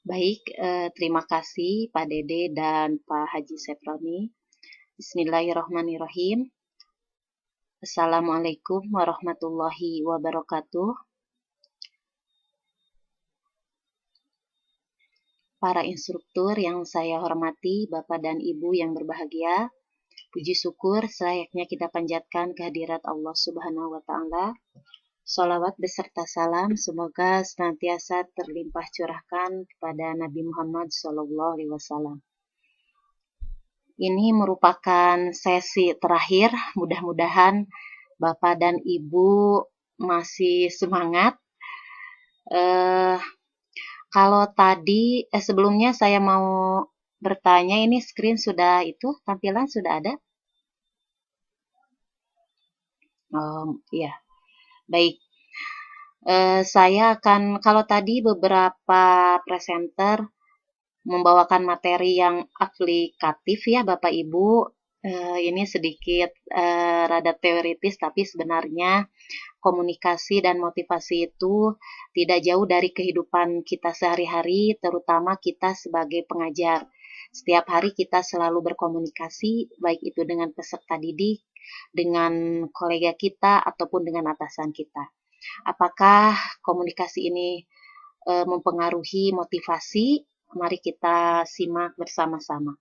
Baik, terima kasih Pak Dede dan Pak Haji Seproni. Bismillahirrahmanirrahim. Assalamualaikum warahmatullahi wabarakatuh. Para instruktur yang saya hormati, Bapak dan Ibu yang berbahagia, puji syukur selayaknya kita panjatkan kehadirat Allah Subhanahu wa Ta'ala. Sholawat beserta salam semoga senantiasa terlimpah curahkan kepada Nabi Muhammad SAW. Ini merupakan sesi terakhir, mudah-mudahan Bapak dan Ibu masih semangat. Eh, Kalau tadi, sebelumnya saya mau bertanya, ini screen sudah tampilan sudah ada? Iya, baik. Saya akan, kalau tadi beberapa presenter membawakan materi yang aplikatif ya Bapak Ibu. Ini sedikit rada teoritis, tapi sebenarnya komunikasi dan motivasi itu tidak jauh dari kehidupan kita sehari-hari, terutama kita sebagai pengajar. Setiap hari kita selalu berkomunikasi, baik itu dengan peserta didik, dengan kolega kita, ataupun dengan atasan kita. Apakah komunikasi ini mempengaruhi motivasi? Mari kita simak bersama-sama.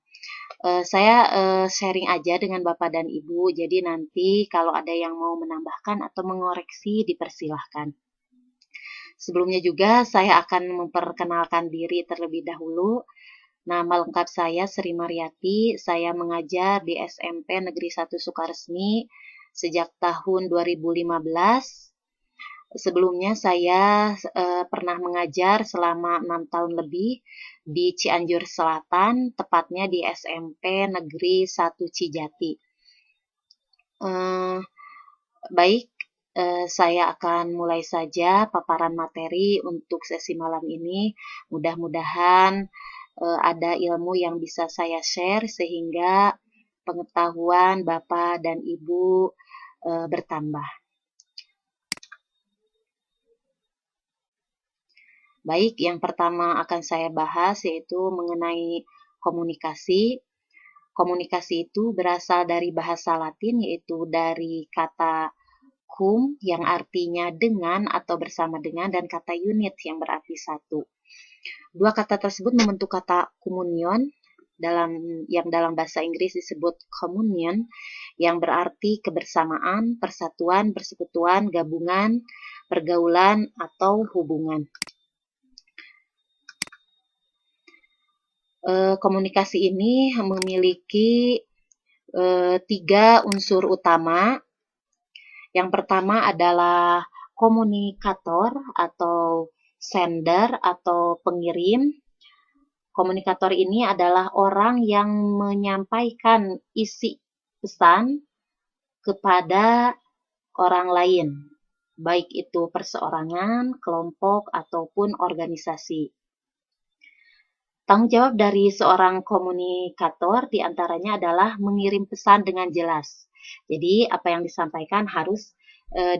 Saya sharing aja dengan Bapak dan Ibu, jadi nanti kalau ada yang mau menambahkan atau mengoreksi dipersilahkan. Sebelumnya juga saya akan memperkenalkan diri terlebih dahulu. Nama lengkap saya Sri Mariati, saya mengajar di SMP Negeri 1 Sukaresmi sejak tahun 2015. Sebelumnya saya pernah mengajar selama 6 tahun lebih di Cianjur Selatan, tepatnya di SMP Negeri 1 Cijati. Baik, saya akan mulai saja paparan materi untuk sesi malam ini. Mudah-mudahan ada ilmu yang bisa saya share sehingga pengetahuan Bapak dan Ibu bertambah. Baik, yang pertama akan saya bahas yaitu mengenai komunikasi. Komunikasi itu berasal dari bahasa Latin yaitu dari kata cum yang artinya dengan atau bersama dengan dan kata unit yang berarti satu. Dua kata tersebut membentuk kata communion yang dalam bahasa Inggris disebut communion yang berarti kebersamaan, persatuan, persekutuan, gabungan, pergaulan atau hubungan. Komunikasi ini memiliki 3 unsur utama. Yang pertama adalah komunikator atau sender atau pengirim. Komunikator ini adalah orang yang menyampaikan isi pesan kepada orang lain, baik itu perseorangan, kelompok, ataupun organisasi. Tanggung jawab dari seorang komunikator diantaranya adalah mengirim pesan dengan jelas. Jadi apa yang disampaikan harus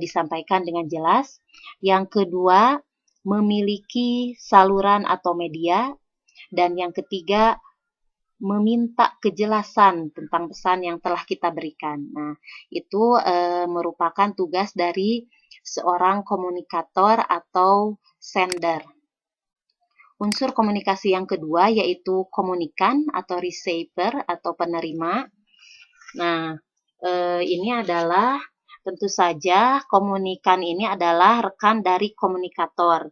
disampaikan dengan jelas. Yang kedua, memiliki saluran atau media. Dan yang ketiga, meminta kejelasan tentang pesan yang telah kita berikan. Nah, itu merupakan tugas dari seorang komunikator atau sender. Unsur komunikasi yang kedua yaitu komunikan atau receiver atau penerima. Nah, ini adalah tentu saja komunikan ini adalah rekan dari komunikator.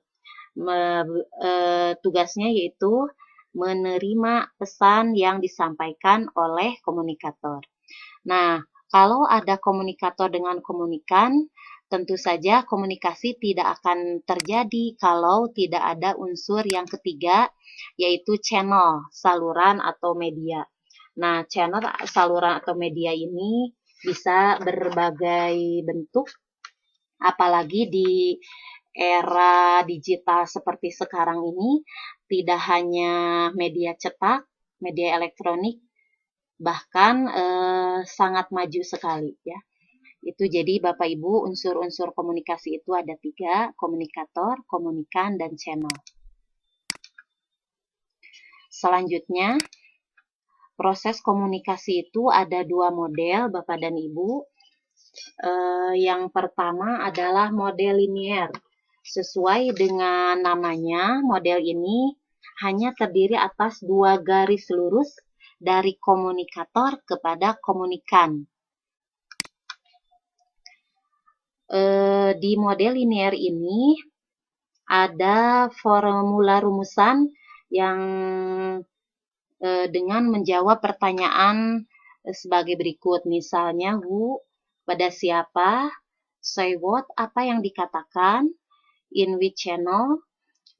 Tugasnya yaitu menerima pesan yang disampaikan oleh komunikator. Nah, kalau ada komunikator dengan komunikan, tentu saja komunikasi tidak akan terjadi kalau tidak ada unsur yang ketiga, yaitu channel, saluran atau media. Nah, channel, saluran atau media ini bisa berbagai bentuk, apalagi di era digital seperti sekarang ini, tidak hanya media cetak, media elektronik, bahkan sangat maju sekali ya. Itu jadi Bapak Ibu unsur-unsur komunikasi itu ada 3, komunikator, komunikan, dan channel. Selanjutnya, proses komunikasi itu ada dua model, Bapak dan Ibu. Yang pertama adalah model linier. Sesuai dengan namanya, model ini hanya terdiri atas dua garis lurus dari komunikator kepada komunikan. Di model linier ini ada formula rumusan yang dengan menjawab pertanyaan sebagai berikut. Misalnya, who, pada siapa, say what, apa yang dikatakan, in which channel,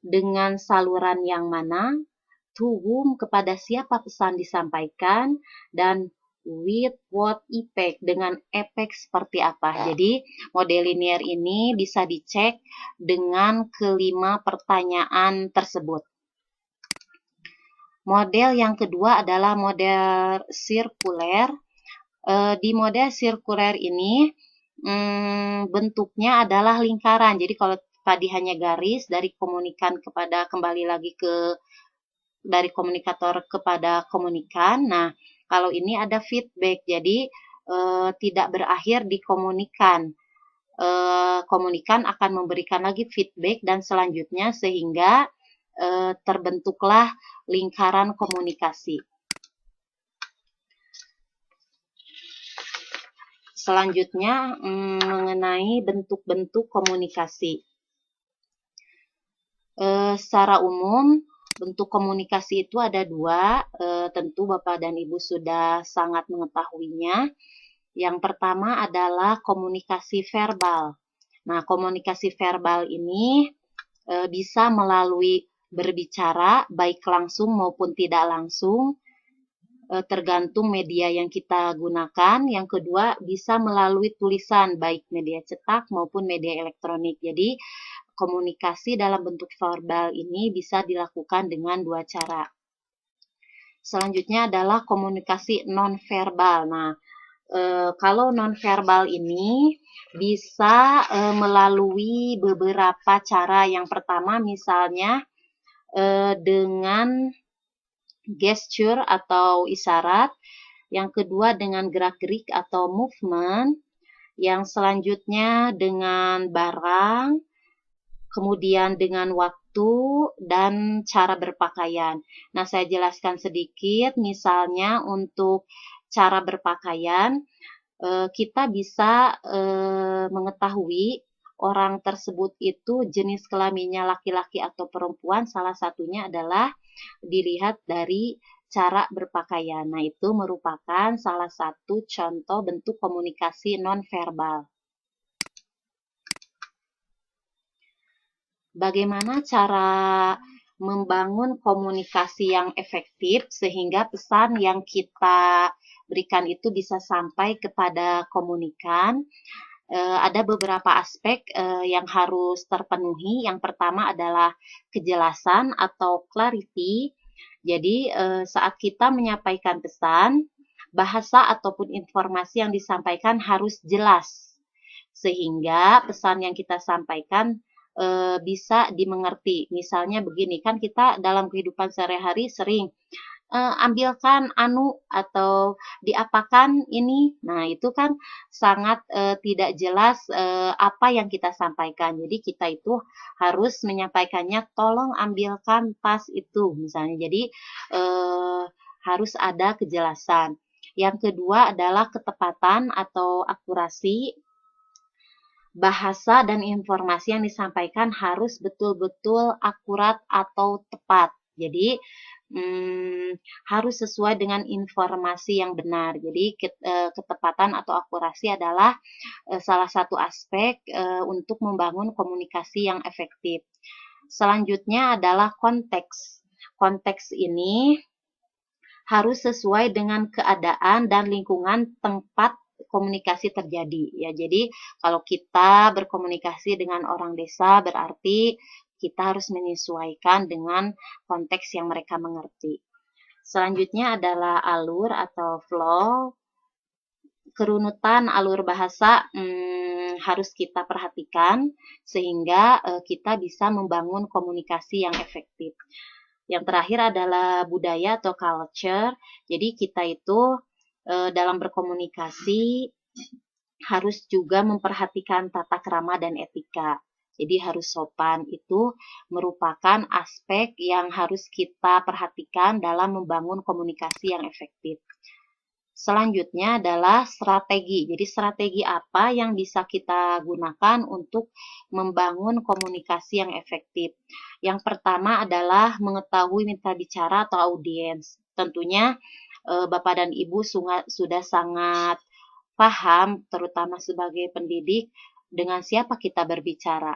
dengan saluran yang mana, to whom, kepada siapa pesan disampaikan, dan with what effect, dengan efek seperti apa. Jadi, model linear ini bisa dicek dengan kelima pertanyaan tersebut. Model yang kedua adalah model sirkuler. Di model sirkuler ini, bentuknya adalah lingkaran. Jadi, kalau tadi hanya garis dari komunikan kepada, kembali lagi ke dari komunikator kepada komunikan. Nah, kalau ini ada feedback, jadi tidak berakhir di komunikan. Komunikan akan memberikan lagi feedback dan selanjutnya sehingga terbentuklah lingkaran komunikasi. Selanjutnya mengenai bentuk-bentuk komunikasi. Secara umum, bentuk komunikasi itu ada dua, tentu Bapak dan Ibu sudah sangat mengetahuinya. Yang pertama adalah komunikasi verbal. Nah, komunikasi verbal ini bisa melalui berbicara, baik langsung maupun tidak langsung, tergantung media yang kita gunakan. Yang kedua, bisa melalui tulisan, baik media cetak maupun media elektronik. Jadi, komunikasi dalam bentuk verbal ini bisa dilakukan dengan dua cara. Selanjutnya adalah komunikasi nonverbal. Nah, kalau nonverbal ini bisa melalui beberapa cara. Yang pertama, misalnya dengan gesture atau isyarat. Yang kedua dengan gerak-gerik atau movement. Yang selanjutnya dengan barang. Kemudian dengan waktu dan cara berpakaian. Nah, saya jelaskan sedikit, misalnya untuk cara berpakaian, kita bisa mengetahui orang tersebut itu jenis kelaminnya laki-laki atau perempuan, salah satunya adalah dilihat dari cara berpakaian. Nah, itu merupakan salah satu contoh bentuk komunikasi nonverbal. Bagaimana cara membangun komunikasi yang efektif sehingga pesan yang kita berikan itu bisa sampai kepada komunikan? Ada beberapa aspek yang harus terpenuhi. Yang pertama adalah kejelasan atau clarity. Jadi, saat kita menyampaikan pesan, bahasa ataupun informasi yang disampaikan harus jelas, sehingga pesan yang kita sampaikan bisa dimengerti. Misalnya begini, kan kita dalam kehidupan sehari-hari sering ambilkan anu atau diapakan ini. Nah, itu kan sangat tidak jelas apa yang kita sampaikan. Jadi kita itu harus menyampaikannya, tolong ambilkan tas itu misalnya. Jadi harus ada kejelasan. Yang kedua adalah ketepatan atau akurasi. Bahasa dan informasi yang disampaikan harus betul-betul akurat atau tepat. Jadi, harus sesuai dengan informasi yang benar. Jadi, ketepatan atau akurasi adalah salah satu aspek untuk membangun komunikasi yang efektif. Selanjutnya adalah konteks. Konteks ini harus sesuai dengan keadaan dan lingkungan tempat komunikasi terjadi ya. Jadi kalau kita berkomunikasi dengan orang desa berarti kita harus menyesuaikan dengan konteks yang mereka mengerti. Selanjutnya adalah alur atau flow. Kerunutan alur bahasa harus kita perhatikan sehingga kita bisa membangun komunikasi yang efektif. Yang terakhir adalah budaya atau culture. Jadi kita itu dalam berkomunikasi harus juga memperhatikan tata krama dan etika. Jadi harus sopan, itu merupakan aspek yang harus kita perhatikan dalam membangun komunikasi yang efektif. Selanjutnya adalah strategi. Jadi strategi apa yang bisa kita gunakan untuk membangun komunikasi yang efektif. Yang pertama adalah mengetahui mitra bicara atau audiens. Tentunya Bapak dan Ibu sudah sangat paham, terutama sebagai pendidik, dengan siapa kita berbicara.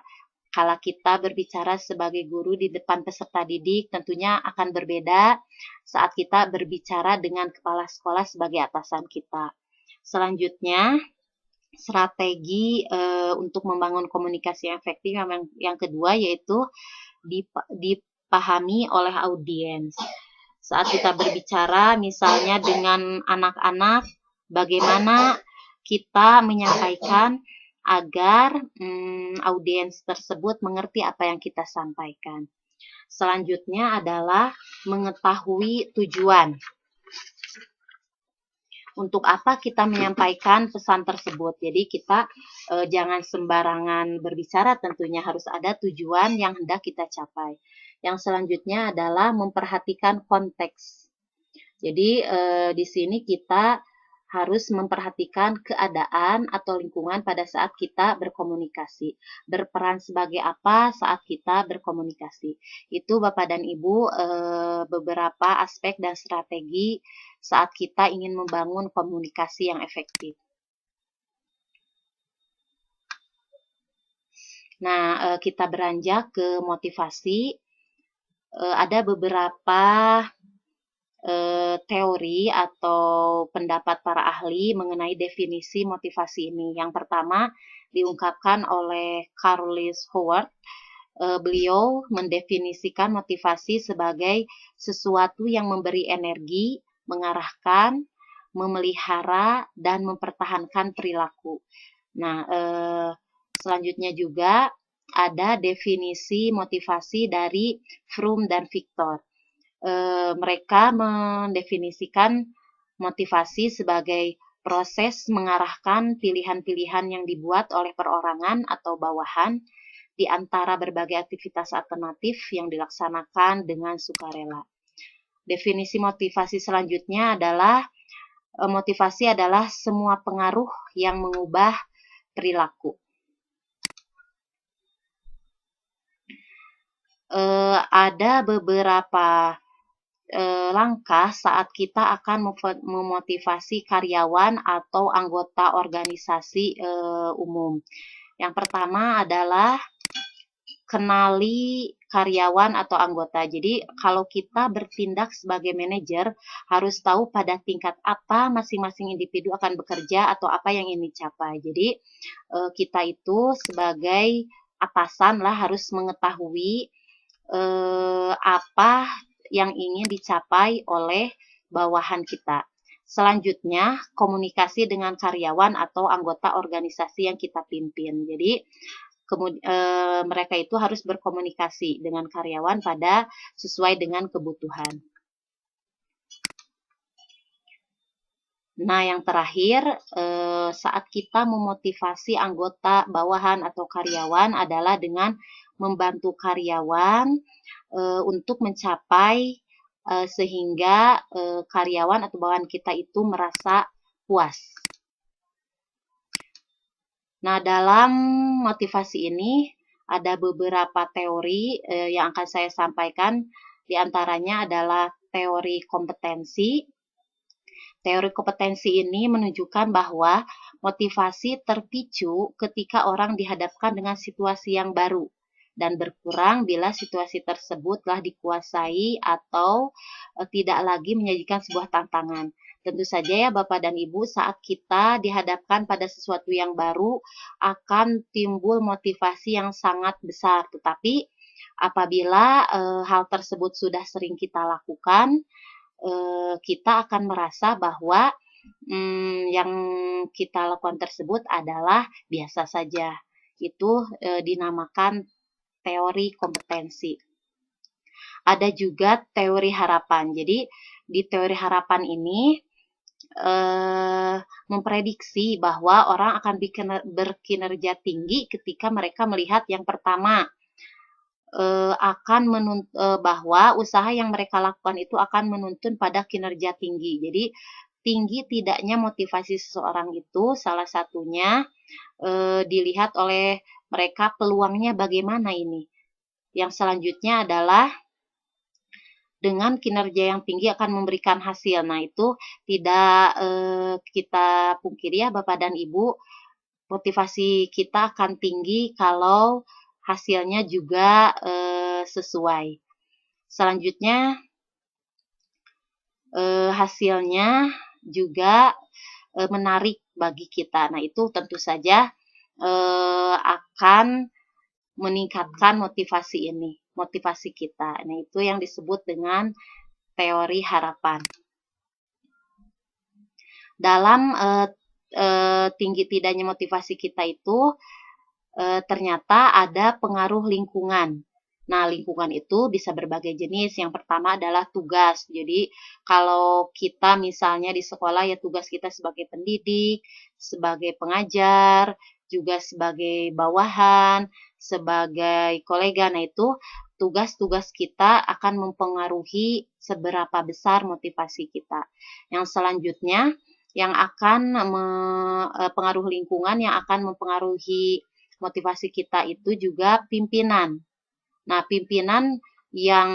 Kalau kita berbicara sebagai guru di depan peserta didik, tentunya akan berbeda saat kita berbicara dengan kepala sekolah sebagai atasan kita. Selanjutnya, strategi untuk membangun komunikasi yang efektif yang kedua yaitu dipahami oleh audiens. Saat kita berbicara misalnya dengan anak-anak, bagaimana kita menyampaikan agar audiens tersebut mengerti apa yang kita sampaikan. Selanjutnya adalah mengetahui tujuan. Untuk apa kita menyampaikan pesan tersebut. Jadi kita jangan sembarangan berbicara, tentunya harus ada tujuan yang hendak kita capai. Yang selanjutnya adalah memperhatikan konteks. Jadi di sini kita harus memperhatikan keadaan atau lingkungan pada saat kita berkomunikasi. Berperan sebagai apa saat kita berkomunikasi. Itu Bapak dan Ibu beberapa aspek dan strategi saat kita ingin membangun komunikasi yang efektif. Nah, kita beranjak ke motivasi. Ada beberapa teori atau pendapat para ahli mengenai definisi motivasi ini. Yang pertama diungkapkan oleh Carlis Howard. Beliau mendefinisikan motivasi sebagai sesuatu yang memberi energi, mengarahkan, memelihara, dan mempertahankan perilaku. Nah, selanjutnya juga ada definisi motivasi dari Froome dan Victor. Mereka mendefinisikan motivasi sebagai proses mengarahkan pilihan-pilihan yang dibuat oleh perorangan atau bawahan di antara berbagai aktivitas alternatif yang dilaksanakan dengan sukarela. Definisi motivasi selanjutnya adalah motivasi adalah semua pengaruh yang mengubah perilaku. Ada beberapa langkah saat kita akan memotivasi karyawan atau anggota organisasi umum. Yang pertama adalah kenali karyawan atau anggota. Jadi kalau kita bertindak sebagai manajer, harus tahu pada tingkat apa masing-masing individu akan bekerja atau apa yang ingin dicapai. Jadi kita itu sebagai atasan lah harus mengetahui apa yang ingin dicapai oleh bawahan kita. Selanjutnya, komunikasi dengan karyawan atau anggota organisasi yang kita pimpin. Jadi, mereka itu harus berkomunikasi dengan karyawan pada sesuai dengan kebutuhan. Nah, yang terakhir, saat kita memotivasi anggota bawahan atau karyawan adalah dengan membantu karyawan untuk mencapai sehingga karyawan atau bawahan kita itu merasa puas. Nah, dalam motivasi ini ada beberapa teori yang akan saya sampaikan. Di antaranya adalah teori kompetensi. Teori kompetensi ini menunjukkan bahwa motivasi terpicu ketika orang dihadapkan dengan situasi yang baru dan berkurang bila situasi tersebut telah dikuasai atau tidak lagi menyajikan sebuah tantangan. Tentu saja ya Bapak dan Ibu, saat kita dihadapkan pada sesuatu yang baru akan timbul motivasi yang sangat besar. Tetapi apabila hal tersebut sudah sering kita lakukan, kita akan merasa bahwa yang kita lakukan tersebut adalah biasa saja. Itu dinamakan teori kompetensi. ada juga teori harapan. Jadi di teori harapan ini memprediksi bahwa orang akan berkinerja tinggi ketika mereka melihat yang pertama, bahwa usaha yang mereka lakukan itu akan menuntun pada kinerja tinggi. Jadi tinggi tidaknya motivasi seseorang itu salah satunya dilihat oleh mereka peluangnya bagaimana ini. Yang selanjutnya adalah dengan kinerja yang tinggi akan memberikan hasil. Nah, itu tidak kita pungkiri ya Bapak dan Ibu, motivasi kita akan tinggi kalau hasilnya juga sesuai. Selanjutnya, hasilnya juga menarik bagi kita. Nah, itu tentu saja akan meningkatkan motivasi kita. Nah, itu yang disebut dengan teori harapan. Dalam tinggi tidaknya motivasi kita itu ternyata ada pengaruh lingkungan. Nah, lingkungan itu bisa berbagai jenis. Yang pertama adalah tugas. Jadi, kalau kita misalnya di sekolah ya tugas kita sebagai pendidik, sebagai pengajar, juga sebagai bawahan, sebagai kolega. Nah, itu tugas-tugas kita akan mempengaruhi seberapa besar motivasi kita. Yang selanjutnya, yang akan pengaruh lingkungan yang akan mempengaruhi motivasi kita itu juga pimpinan. Nah, pimpinan yang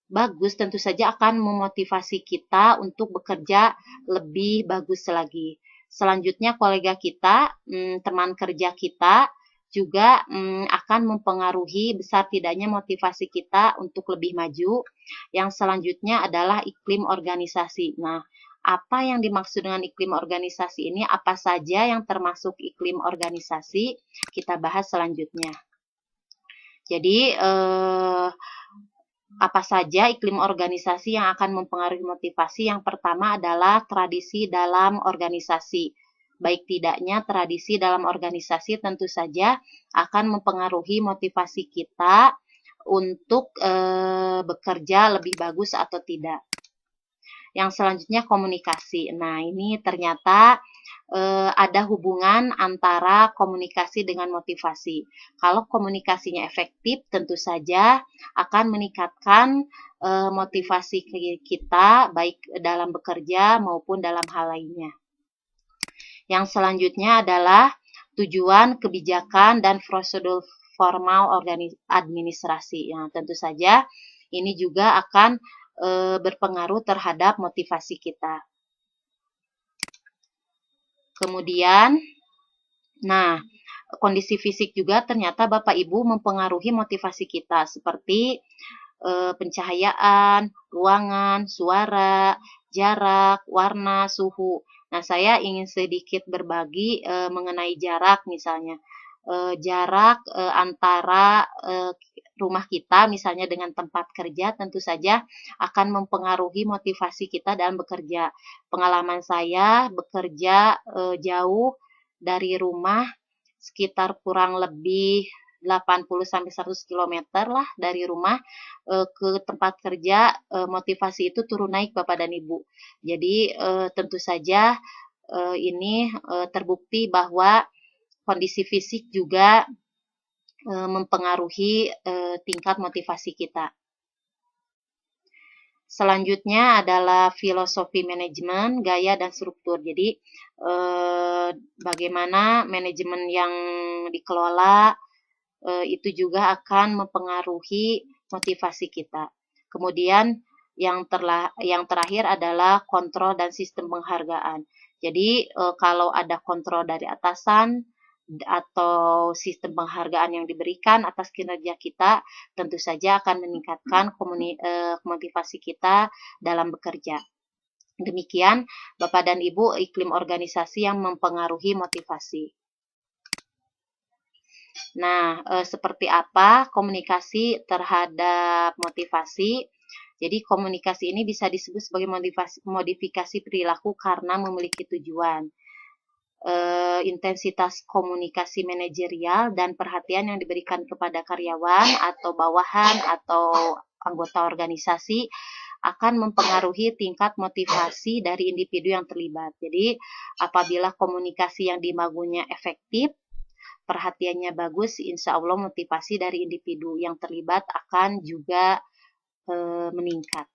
bagus tentu saja akan memotivasi kita untuk bekerja lebih bagus lagi. Selanjutnya kolega kita, teman kerja kita juga akan mempengaruhi besar tidaknya motivasi kita untuk lebih maju. Yang selanjutnya adalah iklim organisasi. Nah, apa yang dimaksud dengan iklim organisasi ini? Apa saja yang termasuk iklim organisasi? Kita bahas selanjutnya. Jadi, apa saja iklim organisasi yang akan mempengaruhi motivasi? Yang pertama adalah tradisi dalam organisasi. Baik tidaknya tradisi dalam organisasi tentu saja akan mempengaruhi motivasi kita untuk bekerja lebih bagus atau tidak. Yang selanjutnya komunikasi. Nah, ini ternyata ada hubungan antara komunikasi dengan motivasi. Kalau komunikasinya efektif, tentu saja akan meningkatkan motivasi kita, baik dalam bekerja maupun dalam hal lainnya. Yang selanjutnya adalah tujuan, kebijakan, dan prosedur formal administrasi. Yang tentu saja ini juga akan berpengaruh terhadap motivasi kita. Kemudian, nah, kondisi fisik juga ternyata Bapak Ibu mempengaruhi motivasi kita seperti pencahayaan, ruangan, suara, jarak, warna, suhu. Nah, saya ingin sedikit berbagi mengenai jarak misalnya. Jarak antara rumah kita misalnya dengan tempat kerja tentu saja akan mempengaruhi motivasi kita dalam bekerja. Pengalaman saya bekerja jauh dari rumah sekitar kurang lebih 80-100 km lah dari rumah ke tempat kerja, motivasi itu turun naik Bapak dan Ibu. Jadi tentu saja ini terbukti bahwa kondisi fisik juga mempengaruhi tingkat motivasi kita. Selanjutnya adalah filosofi manajemen, gaya, dan struktur. Jadi, bagaimana manajemen yang dikelola itu juga akan mempengaruhi motivasi kita. Kemudian, yang terakhir adalah kontrol dan sistem penghargaan. Jadi, kalau ada kontrol dari atasan atau sistem penghargaan yang diberikan atas kinerja kita, tentu saja akan meningkatkan motivasi kita dalam bekerja. Demikian, Bapak dan Ibu, iklim organisasi yang mempengaruhi motivasi. Nah, seperti apa komunikasi terhadap motivasi? Jadi, komunikasi ini bisa disebut sebagai modifikasi perilaku karena memiliki tujuan. Intensitas komunikasi manajerial dan perhatian yang diberikan kepada karyawan atau bawahan atau anggota organisasi akan mempengaruhi tingkat motivasi dari individu yang terlibat. Jadi, apabila komunikasi yang dibangunnya efektif, perhatiannya bagus, insya Allah motivasi dari individu yang terlibat akan juga meningkat.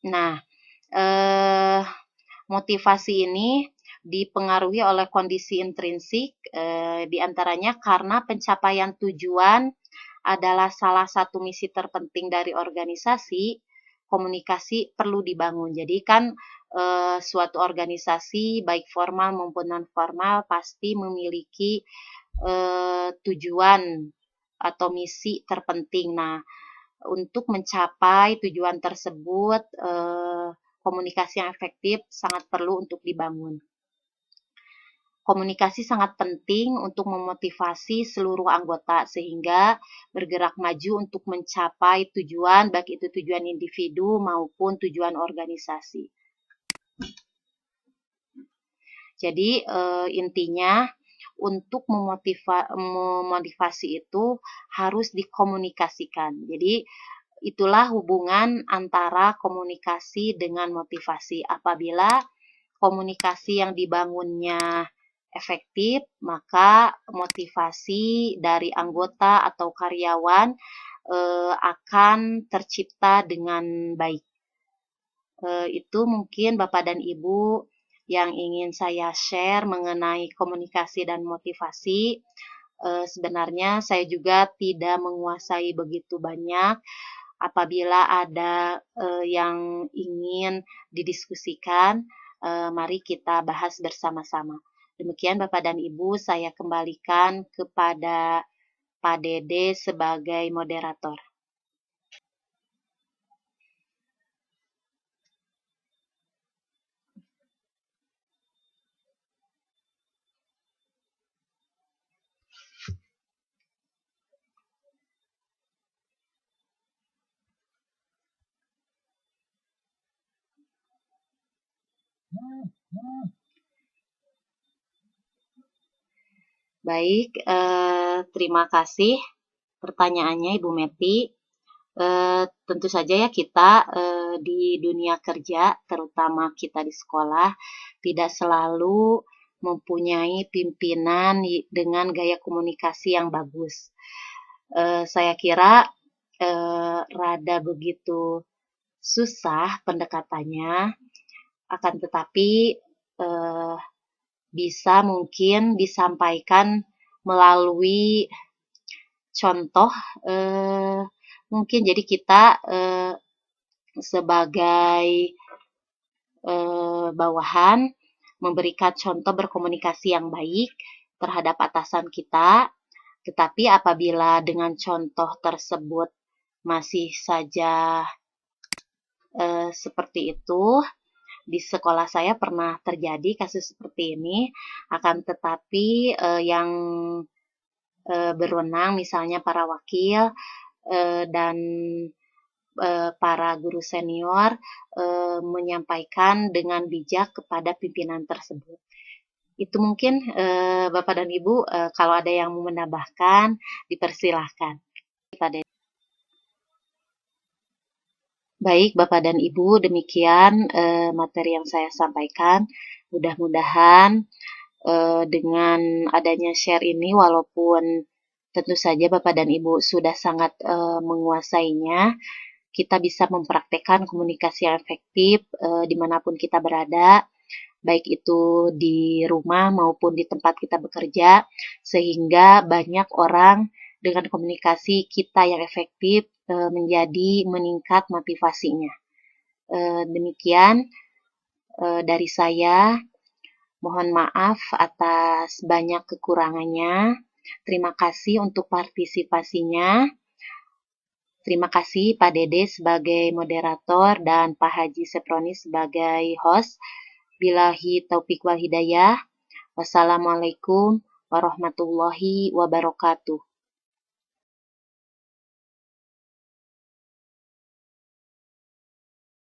Nah, motivasi ini dipengaruhi oleh kondisi intrinsik, diantaranya karena pencapaian tujuan adalah salah satu misi terpenting dari organisasi, komunikasi perlu dibangun. Jadi kan suatu organisasi baik formal maupun non formal pasti memiliki tujuan atau misi terpenting. Nah, untuk mencapai tujuan tersebut, komunikasi yang efektif sangat perlu untuk dibangun. Komunikasi sangat penting untuk memotivasi seluruh anggota sehingga bergerak maju untuk mencapai tujuan, baik itu tujuan individu maupun tujuan organisasi. Jadi intinya untuk memotivasi itu harus dikomunikasikan. Jadi itulah hubungan antara komunikasi dengan motivasi. Apabila komunikasi yang dibangunnya efektif, maka motivasi dari anggota atau karyawan akan tercipta dengan baik. Itu mungkin Bapak dan Ibu yang ingin saya share mengenai komunikasi dan motivasi. Sebenarnya saya juga tidak menguasai begitu banyak. Apabila ada yang ingin didiskusikan, mari kita bahas bersama-sama. Demikian Bapak dan Ibu, saya kembalikan kepada Pak Dede sebagai moderator. Baik, terima kasih pertanyaannya Ibu Meti. Tentu saja ya kita di dunia kerja, terutama kita di sekolah, tidak selalu mempunyai pimpinan dengan gaya komunikasi yang bagus. Saya kira rada begitu susah pendekatannya, akan tetapi bisa mungkin disampaikan melalui contoh, mungkin jadi kita sebagai bawahan memberikan contoh berkomunikasi yang baik terhadap atasan kita, tetapi apabila dengan contoh tersebut masih saja seperti itu, di sekolah saya pernah terjadi kasus seperti ini, akan tetapi yang berwenang misalnya para wakil dan para guru senior menyampaikan dengan bijak kepada pimpinan tersebut. Itu mungkin Bapak dan Ibu, kalau ada yang mau menambahkan, dipersilahkan. Baik Bapak dan Ibu, demikian materi yang saya sampaikan. Mudah-mudahan dengan adanya share ini, walaupun tentu saja Bapak dan Ibu sudah sangat menguasainya, kita bisa mempraktekkan komunikasi yang efektif dimanapun kita berada, baik itu di rumah maupun di tempat kita bekerja, sehingga banyak orang dengan komunikasi kita yang efektif menjadi meningkat motivasinya. Demikian dari saya. Mohon maaf atas banyak kekurangannya. Terima kasih untuk partisipasinya. Terima kasih Pak Dede sebagai moderator dan Pak Haji Seproni sebagai host. Billahi taufiq wal hidayah. Wassalamualaikum warahmatullahi wabarakatuh.